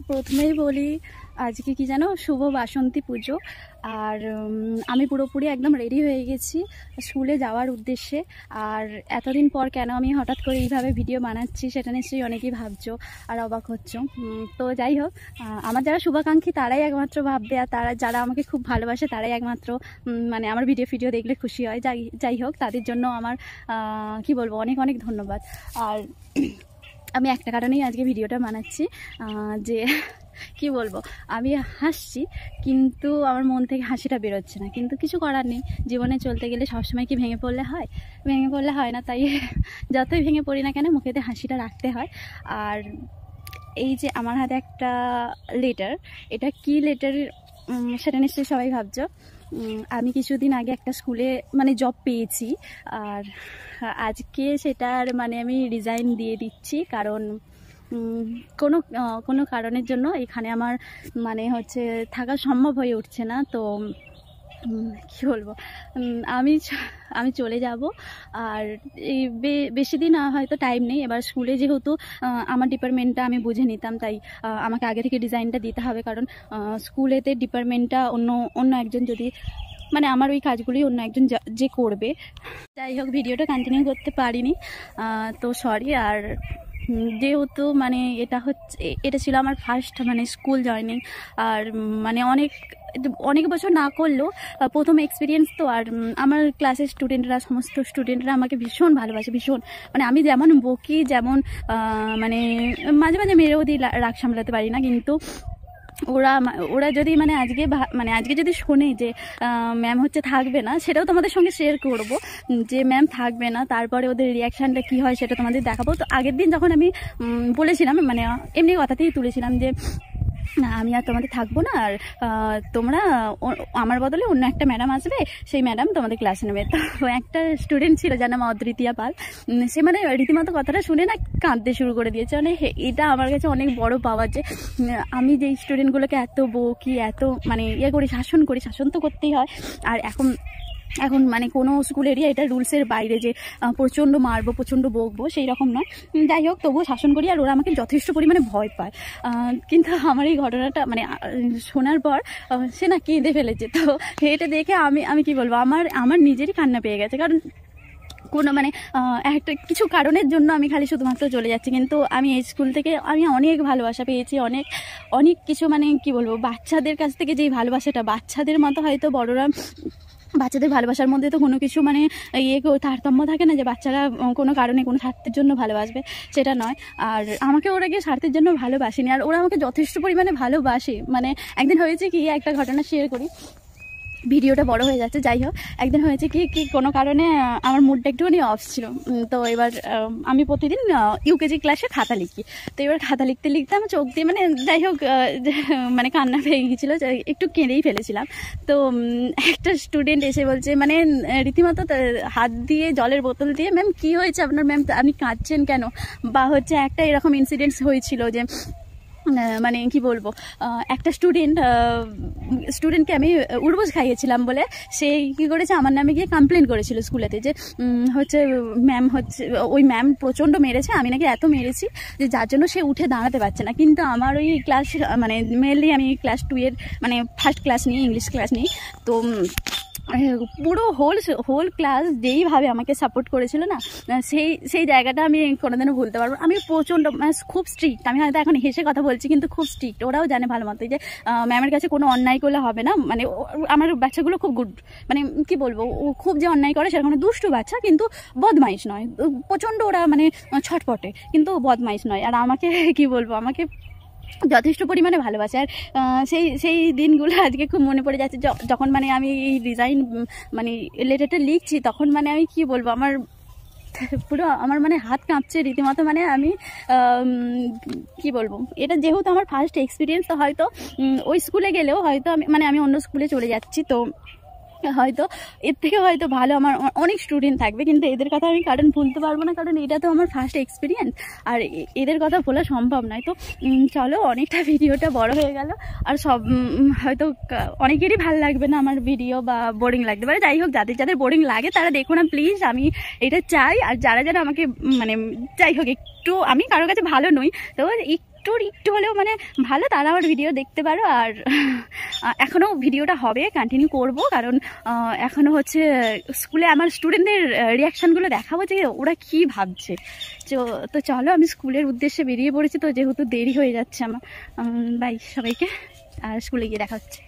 প্রথমেই বলি আজকে কি জানো, শুভ বাসন্তী পুজো। আর আমি পুরোপুরি একদম রেডি হয়ে গেছি স্কুলে যাওয়ার উদ্দেশ্যে। আর এতদিন পর কেন আমি হঠাৎ করে এইভাবে ভিডিও বানাচ্ছি সেটা নিশ্চয়ই অনেকেই ভাবছো আর অবাক হচ্ছ। তো যাই হোক, আমার যারা শুভাকাঙ্ক্ষী তারাই একমাত্র ভাববে, আর তারা যারা আমাকে খুব ভালোবাসে তারাই একমাত্র মানে আমার ভিডিও দেখলে খুশি হয়। যাই হোক, তাদের জন্য আমার কি বলবো, অনেক অনেক ধন্যবাদ। আর আমি একটা কারণেই আজকে ভিডিওটা বানাচ্ছি, যে কি বলবো, আমি হাসছি কিন্তু আমার মন থেকে হাসিটা বেরোচ্ছে না। কিন্তু কিছু করার নেই, জীবনে চলতে গেলে সবসময় কি ভেঙে পড়লে হয়? ভেঙে পড়লে হয় না, তাই যতই ভেঙে পড়ি না কেন মুখেতে হাসিটা রাখতে হয়। আর এই যে আমার হাতে একটা লেটার, এটা কি লেটার সেটা নিশ্চয়ই সবাই ভাবছো। আমি কিছুদিন আগে একটা স্কুলে মানে জব পেয়েছি, আর আজকে সেটার মানে আমি রিজাইন দিয়ে দিচ্ছি। কারণ কোনো কারণের জন্য এখানে আমার মানে হচ্ছে থাকা সম্ভব হয়ে উঠছে না। তো কী বলবো, আমি চলে যাব। আর এই বেশি দিন হয়তো টাইম নেই। এবার স্কুলে যেহেতু আমার ডিপার্টমেন্টটা আমি বুঝে নিতাম, তাই আমাকে আগে থেকে ডিজাইনটা দিতে হবে। কারণ স্কুলেতে ডিপার্টমেন্টটা অন্য একজন যদি মানে আমার ওই কাজগুলি অন্য একজন যে করবে। যাই হোক, ভিডিওটা কন্টিনিউ করতে পারিনি, তো সরি। আর যেহেতু মানে এটা ছিল আমার ফার্স্ট মানে স্কুল জয়নিং, আর মানে অনেক বছর না করলেও প্রথম এক্সপিরিয়েন্স তো। আর আমার ক্লাসের সমস্ত স্টুডেন্টরা আমাকে ভীষণ ভালোবাসে, ভীষণ। মানে আমি যেমন বকি, যেমন মানে মাঝে মাঝে মেরেও দিই, রাগ সামলাতে পারি না। কিন্তু ওরা যদি আজকে যদি শোনে যে ম্যাম হচ্ছে থাকবে না, সেটাও তোমাদের সঙ্গে শেয়ার করব যে ম্যাম থাকবে না, তারপরে ওদের রিয়াকশানটা কী হয় সেটা তোমাদের দেখাবো। তো আগের দিন যখন আমি বলেছিলাম, মানে এমনি কথাতেই তুলেছিলাম যে আমি আর তোমাদের থাকবো না, আর তোমরা আমার বদলে অন্য একটা ম্যাডাম আসবে, সেই ম্যাডাম তোমাদের ক্লাসে নেবে। তো একটা স্টুডেন্ট ছিল যার নাম অদ্বিতীয়া পাল, সে মানে রীতিমতো কথাটা শুনে না কাঁদতে শুরু করে দিয়েছে। মানে এটা আমার কাছে অনেক বড় পাওয়া, যে আমি যেই স্টুডেন্টগুলোকে এত বকি, এত মানে শাসন তো করতেই হয়। আর এখন মানে কোনো স্কুল এরিয়া এটা রুলসের বাইরে যে প্রচণ্ড মারবো, প্রচণ্ড বকবো, সেই রকম নয়। যাই হোক, তবুও শাসন করি, আর ওরা আমাকে যথেষ্ট পরিমাণে ভয় পায়। কিন্তু আমার এই ঘটনাটা মানে শোনার পর সে না কেঁদে ফেলেছে। তো এটা দেখে আমি কি বলবো, আমার নিজেরই কান্না পেয়ে গেছে। কারণ কোনো মানে একটা কিছু কারণের জন্য আমি খালি শুধুমাত্র চলে যাচ্ছি, কিন্তু আমি এই স্কুল থেকে আমি অনেক ভালোবাসা পেয়েছি, অনেক কিছু। মানে কি বলবো, বাচ্চাদের কাছ থেকে যেই ভালোবাসাটা, বাচ্চাদের মতো হয়তো বড়রা, বাচ্চাদের ভালোবাসার মধ্যে তো কোনো কিছু মানে তারতম্য থাকে না যে বাচ্চারা কোনো কারণে কোনো স্বার্থের জন্য ভালোবাসবে, সেটা নয়। আর আমাকে ওরা গিয়ে স্বার্থের জন্য ভালোবাসেনি, আর ওরা আমাকে যথেষ্ট পরিমাণে ভালোবাসে। মানে একদিন হয়েছে কি, একটা ঘটনা শেয়ার করি, ভিডিওটা বড় হয়ে যাচ্ছে। যাই হোক, একদিন হয়েছে কি কোনো কারণে আমার মুডটা একটুখানি অফ ছিল। তো এবার আমি প্রতিদিন ইউকেজি ক্লাসে খাতা লিখি। তো এবার খাতা লিখতে আমার চোখ দিয়ে মানে যাই হোক মানে কান্না পেয়ে গিয়েছিলো, একটু কেঁদেই ফেলেছিলাম। তো একটা স্টুডেন্ট এসে বলছে, মানে রীতিমতো হাত দিয়ে জলের বোতল দিয়ে, ম্যাম কী হয়েছে আপনার, ম্যাম আপনি কাঁদছেন কেন? বা হচ্ছে একটা এরকম ইনসিডেন্টস হয়েছিল যে মানে কি বলবো, একটা স্টুডেন্টকে আমি উড়বোস খাইয়েছিলাম বলে সে কী করেছে, আমার নামে গিয়ে কমপ্লেন করেছিল স্কুলেতে, যে হচ্ছে ওই ম্যাম প্রচণ্ড মেরেছে, আমি নাকি এত মেরেছি যে যার জন্য সে উঠে দাঁড়াতে পারছে না। কিন্তু আমার ওই ক্লাস মানে মেনলি আমি ক্লাস 2 এর মানে ফার্স্ট ক্লাস নিই, ইংলিশ ক্লাস নিই। তো পুরো হোল ক্লাস যেইভাবে আমাকে সাপোর্ট করেছিল না, সেই জায়গাটা আমি কোনোদিনও ভুলতে পারবো। আমি প্রচণ্ড মানে খুব স্ট্রিক্ট, আমি হয়তো এখন হেসে কথা বলছি কিন্তু খুব স্ট্রিক্ট। ওরাও জানে ভালো মতো যে ম্যামের কাছে কোনো অন্যায় করলে হবে না। মানে আমার বাচ্চাগুলো খুব গুড, মানে কি বলবো, ও খুব যে অন্যায় করে সেরকম দুষ্টু বাচ্চা, কিন্তু বদমাইশ নয়। প্রচণ্ড ওরা মানে ছটপটে, কিন্তু বদমাইশ নয়। আর আমাকে কি বলবো, আমাকে যথেষ্ট পরিমাণে ভালোবাসে। আর সেই দিনগুলো আজকে খুব মনে পড়ে যাচ্ছে, যখন মানে আমি এই রিজাইন মানে লেটারটা লিখছি, তখন মানে আমি কি বলবো, আমার মানে হাত কাঁপছে রীতিমতো। মানে আমি কি বলবো, এটা যেহেতু আমার ফার্স্ট এক্সপিরিয়েন্স, তো হয়তো ওই স্কুলে গেলেও হয়তো আমি অন্য স্কুলে চলে যাচ্ছি, তো হয়তো এর থেকে হয়তো ভালো আমার অনেক স্টুডেন্ট থাকবে, কিন্তু এদের কথা আমি কারণ ভুলতে পারবো না, কারণ এটা তো আমার ফার্স্ট এক্সপিরিয়েন্স, আর এদের কথা বলা সম্ভব নয়। তো চলো, অনেকটা ভিডিওটা বড় হয়ে গেল, আর হয়তো অনেকেরই ভালো লাগবে না আমার ভিডিও, বা বোরিং লাগতে পারে। যাই হোক, যাদের বোরিং লাগে তারা দেখো না প্লিজ, আমি এটা চাই। আর যারা আমাকে মানে যাই হোক, একটু আমি কারোর কাছে ভালো নই, তো একটু হলেও মানে ভালো, তারা আমার ভিডিও দেখতে পারো। আর এখনও ভিডিওটা হবে, কন্টিনিউ করব, কারণ এখনও হচ্ছে স্কুলে আমার স্টুডেন্টদের রিয়াকশানগুলো দেখাবো যে ওরা কি ভাবছে। তো চলো, আমি স্কুলের উদ্দেশ্যে বেরিয়ে পড়েছি, তো যেহেতু দেরি হয়ে যাচ্ছে আমার। বাই সবাইকে, আর স্কুলে গিয়ে দেখা হচ্ছে।